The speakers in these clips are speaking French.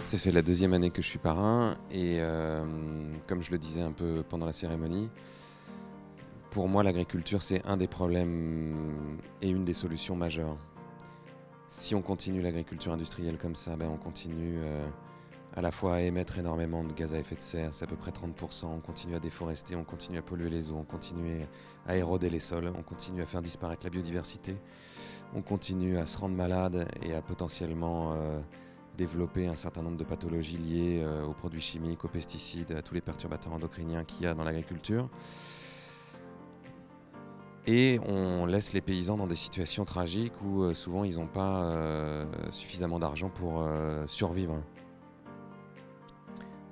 Ça fait la deuxième année que je suis parrain et comme je le disais un peu pendant la cérémonie, pour moi l'agriculture c'est un des problèmes et une des solutions majeures. Si on continue l'agriculture industrielle comme ça, on continue à la fois à émettre énormément de gaz à effet de serre, c'est à peu près 30%, on continue à déforester, on continue à polluer les eaux, on continue à éroder les sols, on continue à faire disparaître la biodiversité, on continue à se rendre malade et à potentiellement développer un certain nombre de pathologies liées aux produits chimiques, aux pesticides, à tous les perturbateurs endocriniens qu'il y a dans l'agriculture. Et on laisse les paysans dans des situations tragiques où souvent ils n'ont pas suffisamment d'argent pour survivre.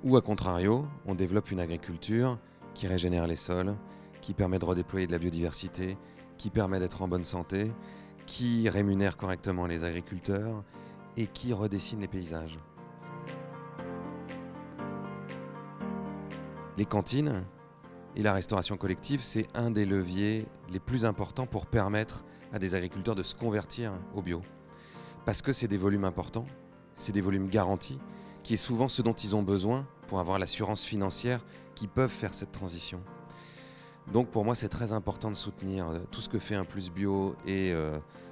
Ou à contrario, on développe une agriculture qui régénère les sols, qui permet de redéployer de la biodiversité, qui permet d'être en bonne santé, qui rémunère correctement les agriculteurs et qui redessine les paysages. Les cantines et la restauration collective, c'est un des leviers les plus importants pour permettre à des agriculteurs de se convertir au bio. Parce que c'est des volumes importants, c'est des volumes garantis, qui est souvent ce dont ils ont besoin pour avoir l'assurance financière qui peuvent faire cette transition. Donc pour moi c'est très important de soutenir tout ce que fait un plus bio et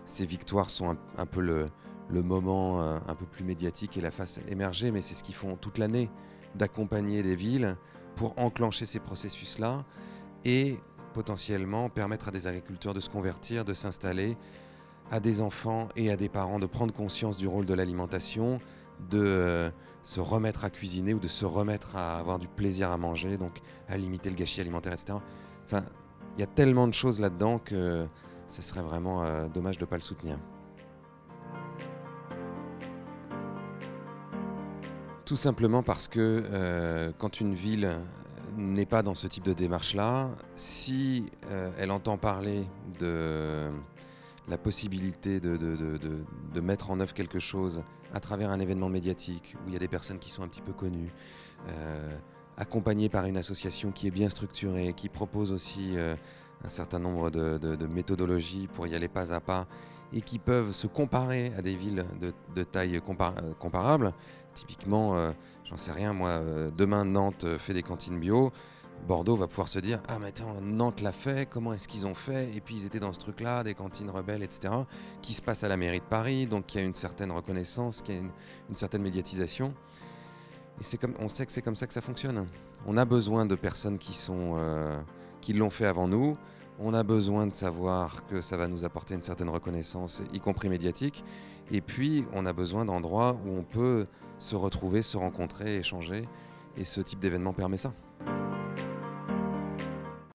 ces victoires sont un peu le moment un peu plus médiatique et la face émergée, mais c'est ce qu'ils font toute l'année, d'accompagner des villes pour enclencher ces processus-là et potentiellement permettre à des agriculteurs de se convertir, de s'installer, à des enfants et à des parents de prendre conscience du rôle de l'alimentation, de se remettre à cuisiner ou de se remettre à avoir du plaisir à manger, donc à limiter le gâchis alimentaire, etc. Enfin, il y a tellement de choses là-dedans que ce serait vraiment dommage de ne pas le soutenir. Tout simplement parce que quand une ville n'est pas dans ce type de démarche-là, si elle entend parler de la possibilité de mettre en œuvre quelque chose à travers un événement médiatique où il y a des personnes qui sont un petit peu connues, accompagnées par une association qui est bien structurée, qui propose aussi un certain nombre de méthodologies pour y aller pas à pas et qui peuvent se comparer à des villes de taille comparable. Typiquement, j'en sais rien, moi, demain Nantes fait des cantines bio. Bordeaux va pouvoir se dire « Ah mais attends, Nantes l'a fait, comment est-ce qu'ils ont fait ?» Et puis ils étaient dans ce truc-là, des cantines rebelles, etc. Qui se passe à la mairie de Paris, donc qui a une certaine reconnaissance, qui a une certaine médiatisation. Et on sait que c'est comme ça que ça fonctionne. On a besoin de personnes qui l'ont fait avant nous. On a besoin de savoir que ça va nous apporter une certaine reconnaissance, y compris médiatique. Et puis, on a besoin d'endroits où on peut se retrouver, se rencontrer, échanger. Et ce type d'événement permet ça.